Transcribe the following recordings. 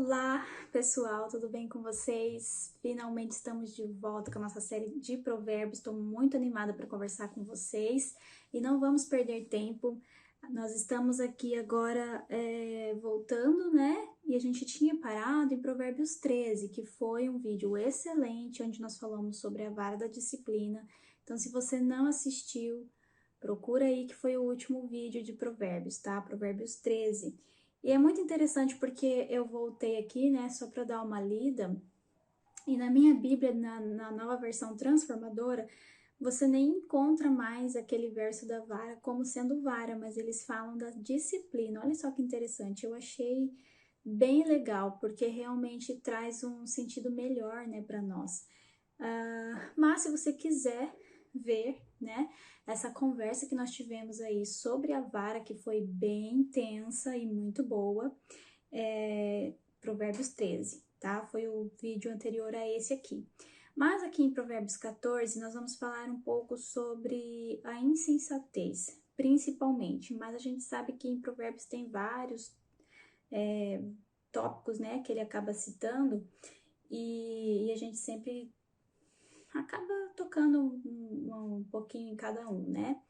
Olá, pessoal, tudo bem com vocês? Finalmente estamos de volta com a nossa série de provérbios. Estou muito animada para conversar com vocês e não vamos perder tempo. Nós estamos aqui agora voltando, né? E a gente tinha parado em Provérbios 13, que foi um vídeo excelente, onde nós falamos sobre a vara da disciplina. Então, se você não assistiu, procura aí que foi o último vídeo de Provérbios, tá? Provérbios 13. E é muito interessante porque eu voltei aqui, né, só para dar uma lida, e na minha Bíblia, na nova versão transformadora, você nem encontra mais aquele verso da vara como sendo vara, mas eles falam da disciplina. Olha só que interessante, eu achei bem legal, porque realmente traz um sentido melhor, né, para nós. Mas se você quiser ver, né, essa conversa que nós tivemos aí sobre a vara, que foi bem intensa e muito boa, Provérbios 13, tá? Foi o vídeo anterior a esse aqui. Mas aqui em Provérbios 14, nós vamos falar um pouco sobre a insensatez, principalmente. Mas a gente sabe que em Provérbios tem vários tópicos, né, que ele acaba citando, e a gente sempre acaba tocando um pouquinho em cada um, né?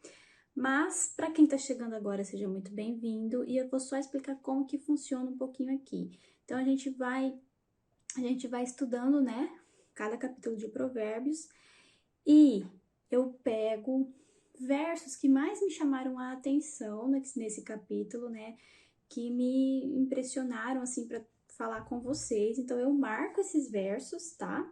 Mas, para quem está chegando agora, seja muito bem-vindo, e eu vou só explicar como que funciona um pouquinho aqui. Então, a gente vai estudando, né, cada capítulo de Provérbios, e eu pego versos que mais me chamaram a atenção nesse capítulo, né, que me impressionaram, assim, para falar com vocês. Então, eu marco esses versos, tá?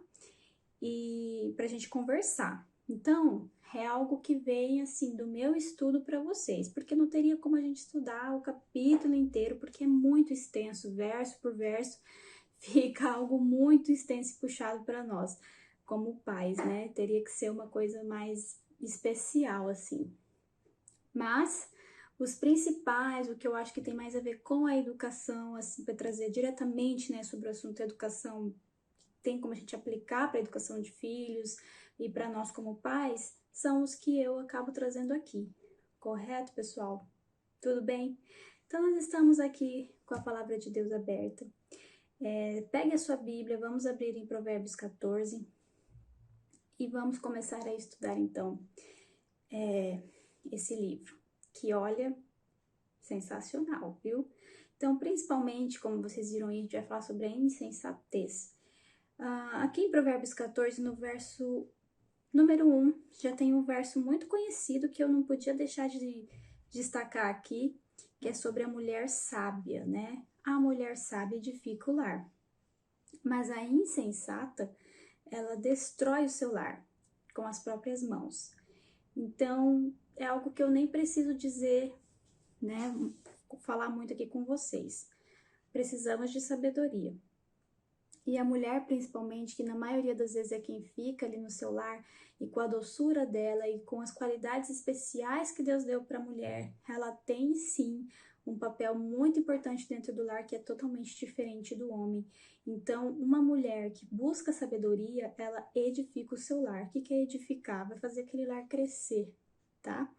E pra gente conversar. Então, é algo que vem assim do meu estudo para vocês, porque não teria como a gente estudar o capítulo inteiro, porque é muito extenso, verso por verso, fica algo muito extenso e puxado para nós, como pais, né? Teria que ser uma coisa mais especial assim. Mas os principais, o que eu acho que tem mais a ver com a educação, assim, para trazer diretamente, né, sobre o assunto educação, tem como a gente aplicar para a educação de filhos e para nós como pais, são os que eu acabo trazendo aqui. Correto, pessoal? Tudo bem? Então, nós estamos aqui com a palavra de Deus aberta. Pegue a sua Bíblia, vamos abrir em Provérbios 14 e vamos começar a estudar, então, esse livro, que olha, sensacional, viu? Então, principalmente, como vocês viram aí, a gente vai falar sobre a insensatez. Aqui em Provérbios 14, no verso número 1, já tem um verso muito conhecido que eu não podia deixar de destacar aqui, que é sobre a mulher sábia, né? A mulher sábia edifica o lar, mas a insensata, ela destrói o seu lar com as próprias mãos. Então, é algo que eu nem preciso dizer, né? Falar muito aqui com vocês. Precisamos de sabedoria. E a mulher, principalmente, que na maioria das vezes é quem fica ali no seu lar, e com a doçura dela e com as qualidades especiais que Deus deu para a mulher, ela tem sim um papel muito importante dentro do lar que é totalmente diferente do homem. Então, uma mulher que busca sabedoria, ela edifica o seu lar. O que é edificar? Vai fazer aquele lar crescer, tá?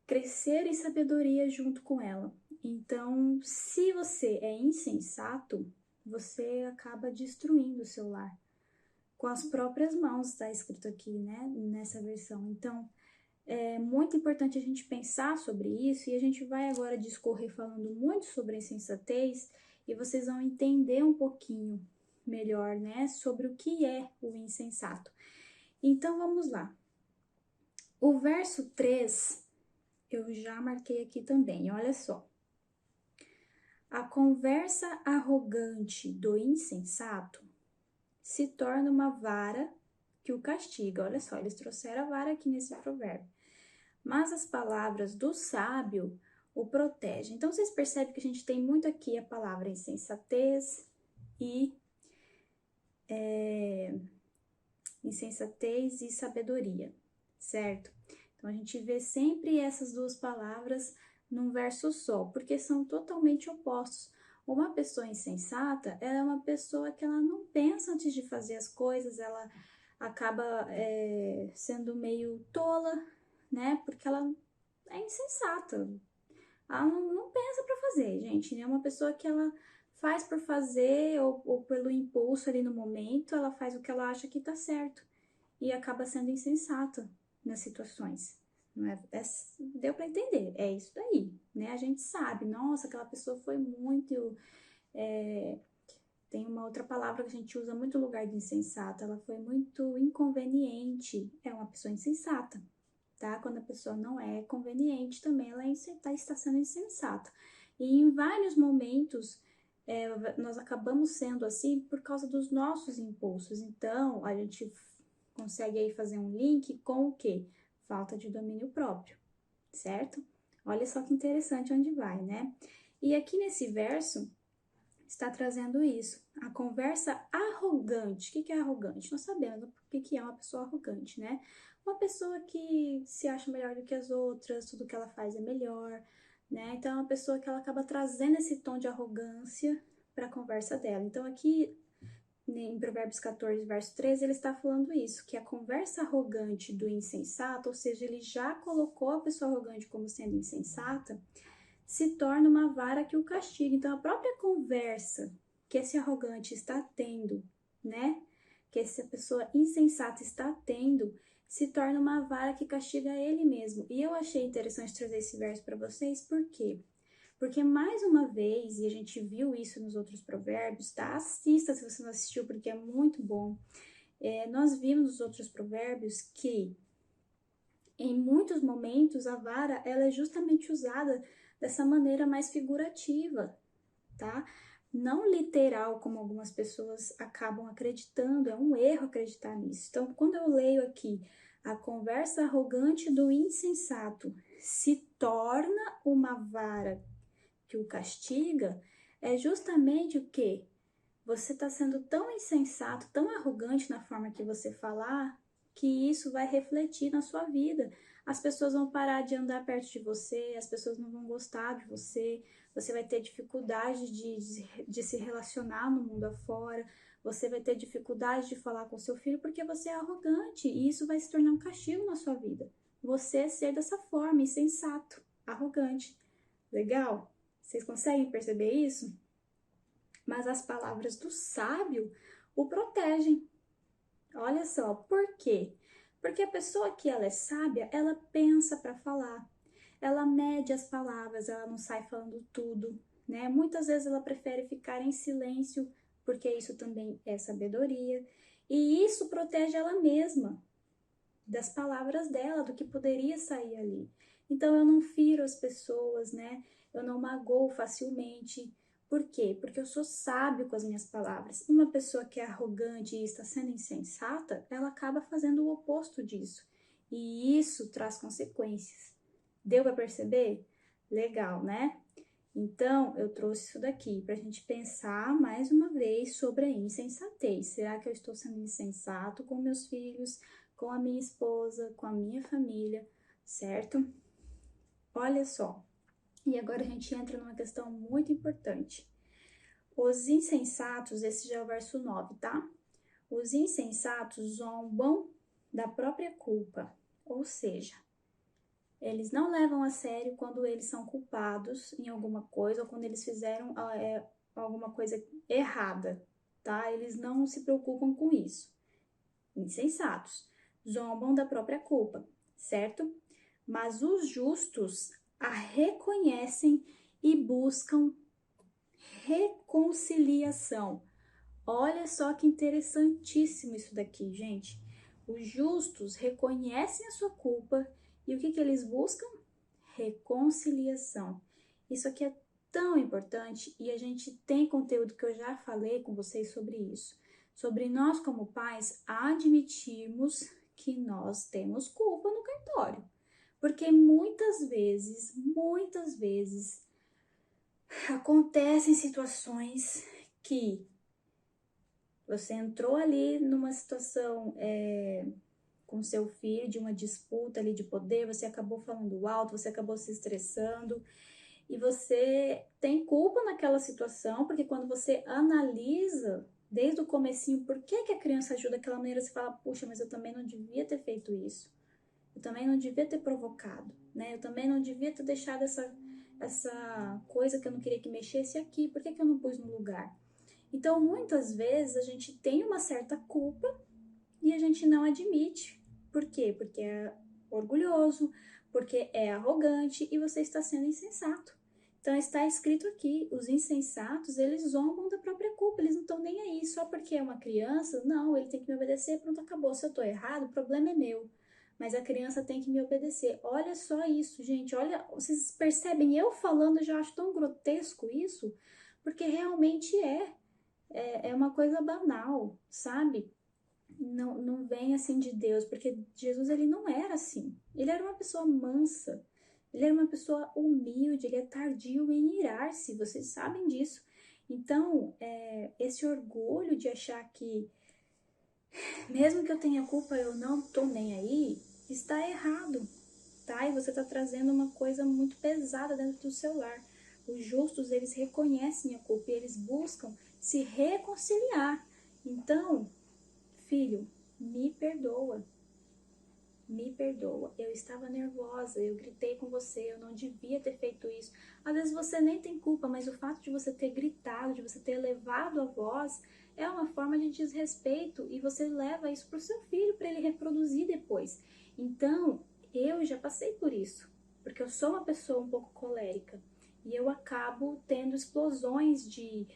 Crescer em sabedoria junto com ela. Então, se você é insensato, você acaba destruindo o seu lar com as próprias mãos, está escrito aqui, né, nessa versão. Então, é muito importante a gente pensar sobre isso e a gente vai agora discorrer falando muito sobre a insensatez e vocês vão entender um pouquinho melhor, né, sobre o que é o insensato. Então, vamos lá. O verso 3, eu já marquei aqui também, olha só. A conversa arrogante do insensato se torna uma vara que o castiga. Olha só, eles trouxeram a vara aqui nesse provérbio. Mas as palavras do sábio o protegem. Então, vocês percebem que a gente tem muito aqui a palavra insensatez e sabedoria, certo? Então, a gente vê sempre essas duas palavras num verso só, porque são totalmente opostos. Uma pessoa insensata, ela é uma pessoa que ela não pensa antes de fazer as coisas, ela acaba sendo meio tola, né? Porque ela é insensata. Ela não pensa para fazer, gente. É uma pessoa que ela faz por fazer ou pelo impulso ali no momento, ela faz o que ela acha que tá certo e acaba sendo insensata nas situações. Não é, deu para entender, é isso daí, né? A gente sabe, nossa, aquela pessoa foi muito. Tem uma outra palavra que a gente usa muito no lugar de insensata, ela foi muito inconveniente, é uma pessoa insensata, tá? Quando a pessoa não é conveniente também, ela está sendo insensata. E em vários momentos, nós acabamos sendo assim por causa dos nossos impulsos. Então, a gente consegue aí fazer um link com o quê? Falta de domínio próprio, certo? Olha só que interessante onde vai, né? E aqui nesse verso está trazendo isso. A conversa arrogante. O que é arrogante? Nós sabemos o que é uma pessoa arrogante, né? Uma pessoa que se acha melhor do que as outras, tudo que ela faz é melhor, né? Então, é uma pessoa que ela acaba trazendo esse tom de arrogância para a conversa dela. Então, aqui em Provérbios 14, verso 13, ele está falando isso, que a conversa arrogante do insensato, ou seja, ele já colocou a pessoa arrogante como sendo insensata, se torna uma vara que o castiga. Então, a própria conversa que esse arrogante está tendo, né? Que essa pessoa insensata está tendo, se torna uma vara que castiga ele mesmo. E eu achei interessante trazer esse verso para vocês, por quê? Porque, mais uma vez, e a gente viu isso nos outros provérbios, tá? Assista se você não assistiu, porque é muito bom. Nós vimos nos outros provérbios que, em muitos momentos, a vara ela é justamente usada dessa maneira mais figurativa, tá? Não literal, como algumas pessoas acabam acreditando, é um erro acreditar nisso. Então, quando eu leio aqui, a conversa arrogante do insensato se torna uma vara que o castiga, é justamente o que? Você está sendo tão insensato, tão arrogante na forma que você falar, que isso vai refletir na sua vida. As pessoas vão parar de andar perto de você, as pessoas não vão gostar de você, você vai ter dificuldade de se relacionar no mundo afora, você vai ter dificuldade de falar com seu filho porque você é arrogante e isso vai se tornar um castigo na sua vida. Você ser dessa forma, insensato, arrogante. Legal? Vocês conseguem perceber isso? Mas as palavras do sábio o protegem. Olha só, por quê? Porque a pessoa que ela é sábia, ela pensa para falar. Ela mede as palavras, ela não sai falando tudo, né? Muitas vezes ela prefere ficar em silêncio, porque isso também é sabedoria. E isso protege ela mesma das palavras dela, do que poderia sair ali. Então eu não firo as pessoas, né? Eu não magoo facilmente. Por quê? Porque eu sou sábio com as minhas palavras. Uma pessoa que é arrogante e está sendo insensata, ela acaba fazendo o oposto disso. E isso traz consequências. Deu para perceber? Legal, né? Então, eu trouxe isso daqui para a gente pensar mais uma vez sobre a insensatez. Será que eu estou sendo insensato com meus filhos, com a minha esposa, com a minha família, certo? Olha só. E agora a gente entra numa questão muito importante. Os insensatos, esse já é o verso 9, tá? Os insensatos zombam da própria culpa, ou seja, eles não levam a sério quando eles são culpados em alguma coisa ou quando eles fizeram alguma coisa errada, tá? Eles não se preocupam com isso. Insensatos. Zombam da própria culpa, certo? Mas os justos a reconhecem e buscam reconciliação. Olha só que interessantíssimo isso daqui, gente. Os justos reconhecem a sua culpa e o que eles buscam? Reconciliação. Isso aqui é tão importante e a gente tem conteúdo que eu já falei com vocês sobre isso. Sobre nós, como pais, admitirmos que nós temos culpa no cartório. Porque muitas vezes, acontecem situações que você entrou ali numa situação com seu filho, de uma disputa ali de poder, você acabou falando alto, você acabou se estressando e você tem culpa naquela situação, porque quando você analisa desde o comecinho por que a criança agiu daquela maneira, você fala, puxa, mas eu também não devia ter feito isso. Eu também não devia ter provocado, né? Eu também não devia ter deixado essa coisa que eu não queria que mexesse aqui, por que que eu não pus no lugar? Então, muitas vezes a gente tem uma certa culpa e a gente não admite. Por quê? Porque é orgulhoso, porque é arrogante e você está sendo insensato. Então está escrito aqui, os insensatos, eles zombam da própria culpa, eles não estão nem aí, só porque é uma criança, não, ele tem que me obedecer, pronto, acabou. Se eu estou errado, o problema é meu. Mas a criança tem que me obedecer. Olha só isso, gente, olha, vocês percebem, eu falando, eu já acho tão grotesco isso, porque realmente é uma coisa banal, sabe? Não vem assim de Deus, porque Jesus ele não era assim. Ele era uma pessoa mansa, ele era uma pessoa humilde, ele é tardio em irar-se, vocês sabem disso. Então, esse orgulho de achar que, mesmo que eu tenha culpa, eu não tô nem aí, está errado, tá? E você tá trazendo uma coisa muito pesada dentro do seu lar. Os justos, eles reconhecem a culpa e eles buscam se reconciliar. Então, filho, me perdoa. Me perdoa. Eu estava nervosa, eu gritei com você, eu não devia ter feito isso. Às vezes você nem tem culpa, mas o fato de você ter gritado, de você ter elevado a voz, é uma forma de desrespeito e você leva isso para o seu filho, para ele reproduzir depois. Então, eu já passei por isso, porque eu sou uma pessoa um pouco colérica e eu acabo tendo explosões de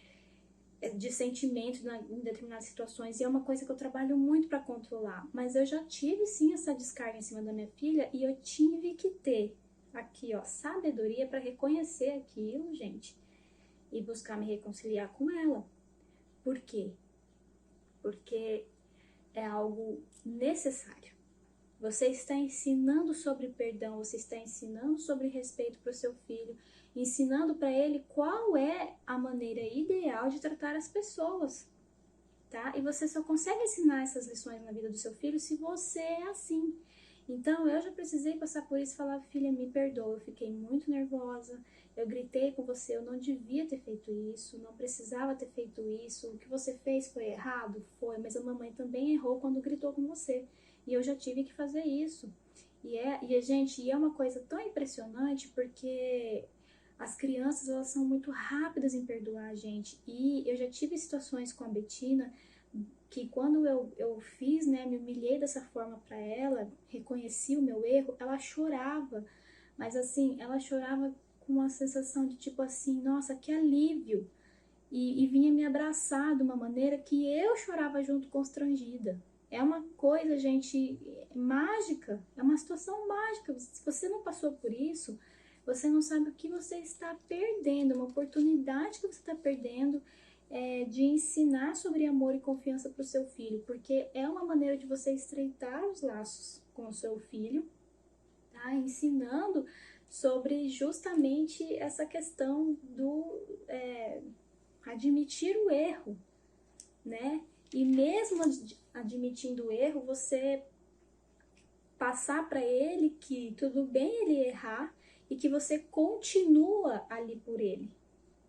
sentimentos em determinadas situações, e é uma coisa que eu trabalho muito para controlar. Mas eu já tive sim essa descarga em cima da minha filha e eu tive que ter aqui, ó, sabedoria para reconhecer aquilo, gente, e buscar me reconciliar com ela. Por quê? Porque é algo necessário. Você está ensinando sobre perdão, você está ensinando sobre respeito para o seu filho, ensinando para ele qual é a maneira ideal de tratar as pessoas, tá? E você só consegue ensinar essas lições na vida do seu filho se você é assim. Então, eu já precisei passar por isso e falar, filha, me perdoa, eu fiquei muito nervosa, eu gritei com você, eu não devia ter feito isso, não precisava ter feito isso, o que você fez foi errado? Foi, mas a mamãe também errou quando gritou com você, e eu já tive que fazer isso. Gente, é uma coisa tão impressionante, porque as crianças, elas são muito rápidas em perdoar a gente, e eu já tive situações com a Betina, que quando eu fiz, né, me humilhei dessa forma para ela, reconheci o meu erro, ela chorava, mas assim, ela chorava com uma sensação de tipo assim, nossa, que alívio, e vinha me abraçar de uma maneira que eu chorava junto constrangida. É uma coisa, gente, mágica, é uma situação mágica. Se você não passou por isso, você não sabe o que você está perdendo, uma oportunidade que você está perdendo de ensinar sobre amor e confiança para o seu filho, porque é uma maneira de você estreitar os laços com o seu filho, tá? Ensinando sobre justamente essa questão do admitir o erro, né? E mesmo admitindo o erro, você passar para ele que tudo bem ele errar e que você continua ali por ele,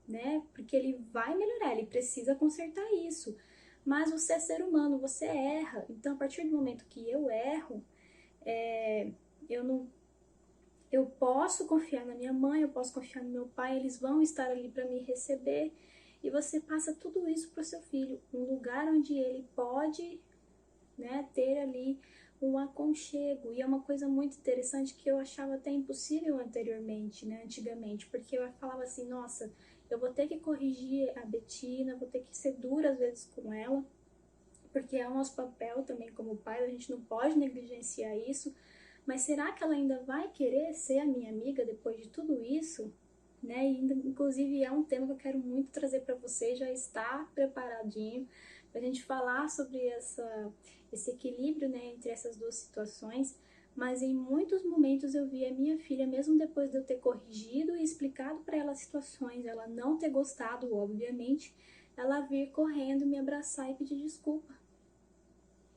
né? Porque ele vai melhorar, ele precisa consertar isso. Mas você é ser humano, você erra. Então, a partir do momento que eu erro, eu não, eu posso confiar na minha mãe, eu posso confiar no meu pai, eles vão estar ali para me receber. E você passa tudo isso para o seu filho, um lugar onde ele pode, né, ter ali um aconchego. E é uma coisa muito interessante que eu achava até impossível anteriormente, né, antigamente, porque eu falava assim, nossa, eu vou ter que corrigir a Betina, vou ter que ser dura às vezes com ela, porque é o nosso papel também como pai, a gente não pode negligenciar isso, mas será que ela ainda vai querer ser a minha amiga depois de tudo isso? Né? E, inclusive é um tema que eu quero muito trazer para você, já está preparadinho para a gente falar sobre esse equilíbrio, né, entre essas duas situações. Mas em muitos momentos eu vi a minha filha, mesmo depois de eu ter corrigido e explicado para ela as situações, ela não ter gostado, obviamente, ela vir correndo me abraçar e pedir desculpa.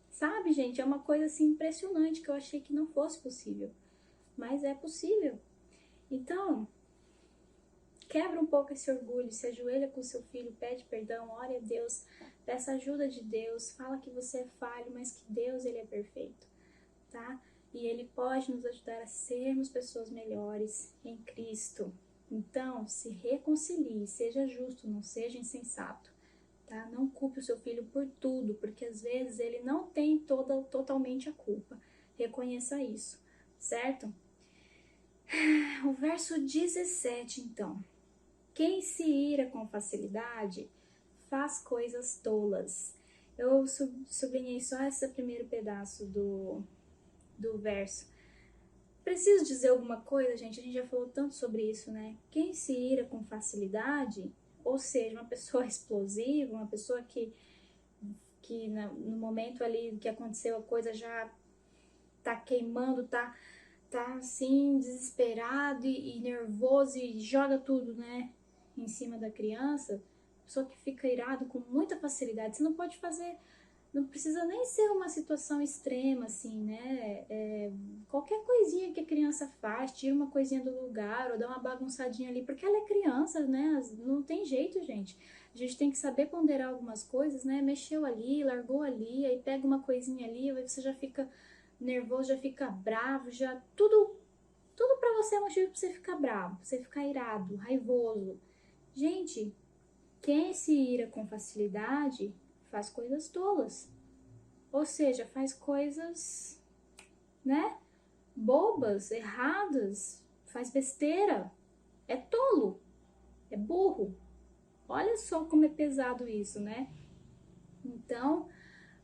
Sabe, gente, é uma coisa assim impressionante que eu achei que não fosse possível, mas é possível. Então, quebra um pouco esse orgulho, se ajoelha com seu filho, pede perdão, ore a Deus, peça ajuda de Deus, fala que você é falho, mas que Deus ele é perfeito, tá? E ele pode nos ajudar a sermos pessoas melhores em Cristo. Então, se reconcilie, seja justo, não seja insensato, tá? Não culpe o seu filho por tudo, porque às vezes ele não tem totalmente a culpa. Reconheça isso, certo? O verso 17, então. Quem se ira com facilidade faz coisas tolas. Eu sublinhei só esse primeiro pedaço do verso. Preciso dizer alguma coisa, gente? A gente já falou tanto sobre isso, né? Quem se ira com facilidade, ou seja, uma pessoa explosiva, uma pessoa que no momento ali que aconteceu a coisa já tá queimando, tá assim, desesperado e nervoso e joga tudo, né, em cima da criança, pessoa que fica irado com muita facilidade, você não pode fazer, não precisa nem ser uma situação extrema, assim, né, qualquer coisinha que a criança faz, tira uma coisinha do lugar ou dá uma bagunçadinha ali, porque ela é criança, né, não tem jeito, gente. A gente tem que saber ponderar algumas coisas, né, mexeu ali, largou ali, aí pega uma coisinha ali, aí você já fica nervoso, já fica bravo, já tudo para você é motivo para você ficar bravo, pra você ficar irado, raivoso. Gente, quem se ira com facilidade faz coisas tolas. Ou seja, faz coisas, né, bobas, erradas, faz besteira. É tolo, é burro. Olha só como é pesado isso, né? Então,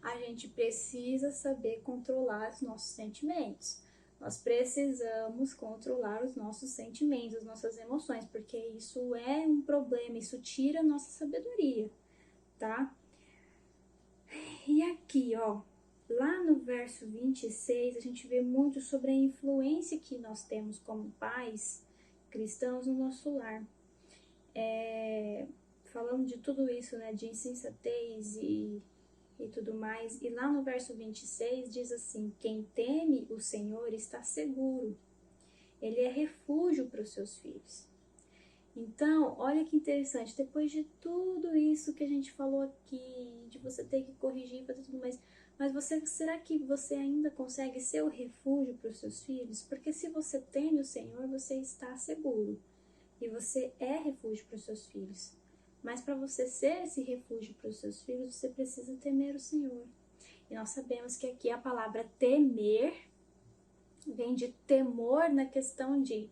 a gente precisa saber controlar os nossos sentimentos. Nós precisamos controlar os nossos sentimentos, as nossas emoções, porque isso é um problema, isso tira a nossa sabedoria, tá? E aqui, ó, lá no verso 26, a gente vê muito sobre a influência que nós temos como pais cristãos no nosso lar. Falando de tudo isso, né, de insensatez e tudo mais. E lá no verso 26 diz assim: quem teme o Senhor está seguro, ele é refúgio para os seus filhos. Então, olha que interessante, depois de tudo isso que a gente falou aqui, de você ter que corrigir, fazer tudo mais, mas será que você ainda consegue ser o refúgio para os seus filhos? Porque se você teme o Senhor, você está seguro e você é refúgio para os seus filhos. Mas para você ser esse refúgio para os seus filhos, você precisa temer o Senhor. E nós sabemos que aqui a palavra temer vem de temor na questão de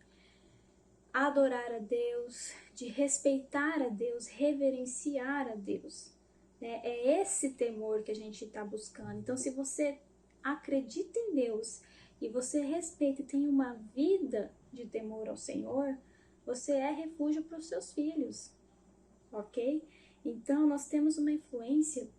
adorar a Deus, de respeitar a Deus, reverenciar a Deus. É esse temor que a gente está buscando. Então, se você acredita em Deus e você respeita e tem uma vida de temor ao Senhor, você é refúgio para os seus filhos, ok? Então, nós temos uma influência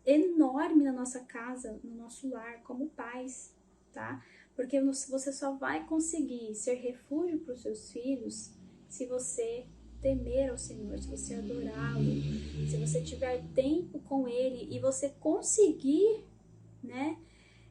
enorme na nossa casa, no nosso lar, como pais, tá? Porque você só vai conseguir ser refúgio para os seus filhos se você temer ao Senhor, se você adorá-lo, se você tiver tempo com Ele e você conseguir, né,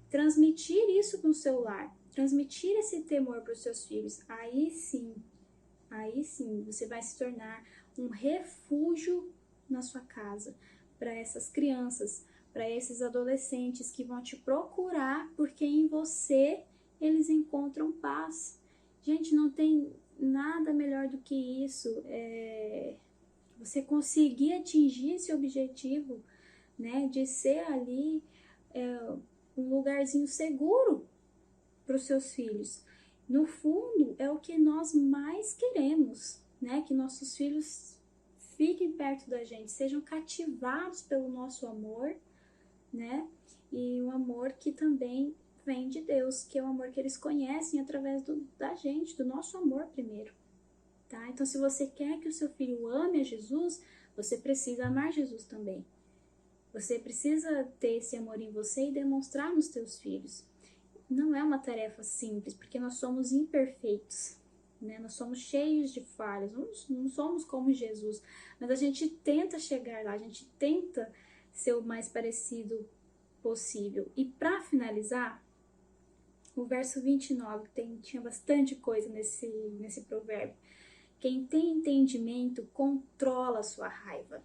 transmitir isso no seu lar, transmitir esse temor para os seus filhos, aí sim, você vai se tornar um refúgio na sua casa para essas crianças, para esses adolescentes que vão te procurar porque em você eles encontram paz. Gente, não tem nada melhor do que isso. Você conseguir atingir esse objetivo, né, de ser ali um lugarzinho seguro para os seus filhos. No fundo, é o que nós mais queremos, né? Que nossos filhos fiquem perto da gente, sejam cativados pelo nosso amor, né? E um amor que também vem de Deus, que é o amor que eles conhecem através da gente, do nosso amor primeiro, tá? Então, se você quer que o seu filho ame a Jesus, você precisa amar Jesus também. Você precisa ter esse amor em você e demonstrar nos teus filhos. Não é uma tarefa simples, porque nós somos imperfeitos, né? Nós somos cheios de falhas, não somos como Jesus, mas a gente tenta chegar lá, a gente tenta ser o mais parecido possível. E para finalizar, o verso 29 tinha bastante coisa nesse provérbio. Quem tem entendimento controla a sua raiva.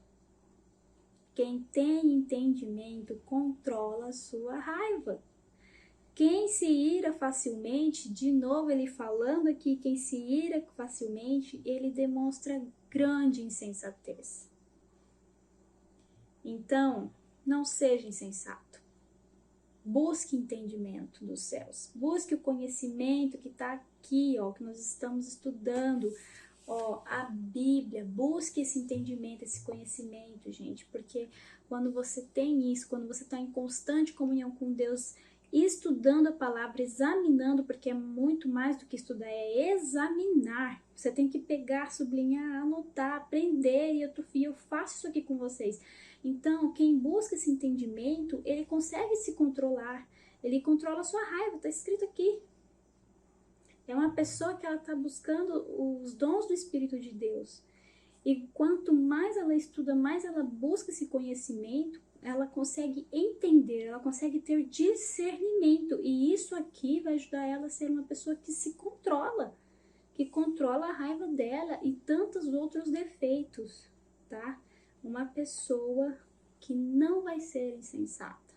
Quem tem entendimento controla a sua raiva. Quem se ira facilmente, de novo ele falando aqui, quem se ira facilmente, ele demonstra grande insensatez. Então, não seja insensato. Busque entendimento dos céus. Busque o conhecimento que está aqui, ó, que nós estamos estudando. Ó, a Bíblia, busque esse entendimento, esse conhecimento, gente, porque quando você tem isso, quando você está em constante comunhão com Deus, estudando a palavra, examinando, porque é muito mais do que estudar, é examinar. Você tem que pegar, sublinhar, anotar, aprender, e eu faço isso aqui com vocês. Então, quem busca esse entendimento, ele consegue se controlar, ele controla a sua raiva, tá escrito aqui. É uma pessoa que ela está buscando os dons do Espírito de Deus. E quanto mais ela estuda, mais ela busca esse conhecimento, ela consegue entender, ela consegue ter discernimento. E isso aqui vai ajudar ela a ser uma pessoa que se controla, que controla a raiva dela e tantos outros defeitos, tá? Uma pessoa que não vai ser insensata,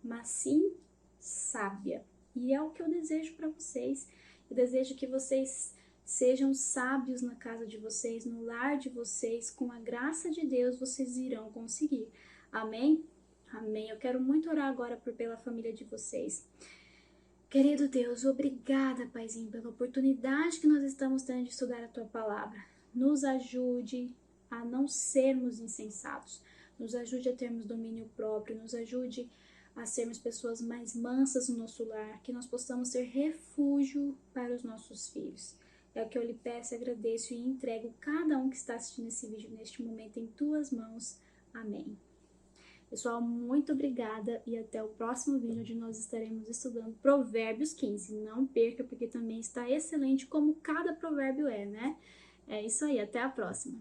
mas sim sábia. E é o que eu desejo para vocês. Eu desejo que vocês sejam sábios na casa de vocês, no lar de vocês. Com a graça de Deus, vocês irão conseguir. Amém? Amém. Eu quero muito orar agora pela família de vocês. Querido Deus, obrigada, Paizinho, pela oportunidade que nós estamos tendo de estudar a Tua Palavra. Nos ajude a não sermos insensatos. Nos ajude a termos domínio próprio. Nos ajude a sermos pessoas mais mansas no nosso lar, que nós possamos ser refúgio para os nossos filhos. É o que eu lhe peço, agradeço e entrego cada um que está assistindo esse vídeo neste momento em tuas mãos. Amém. Pessoal, muito obrigada e até o próximo vídeo onde nós estaremos estudando Provérbios 15. Não perca, porque também está excelente como cada provérbio é, né? É isso aí, até a próxima.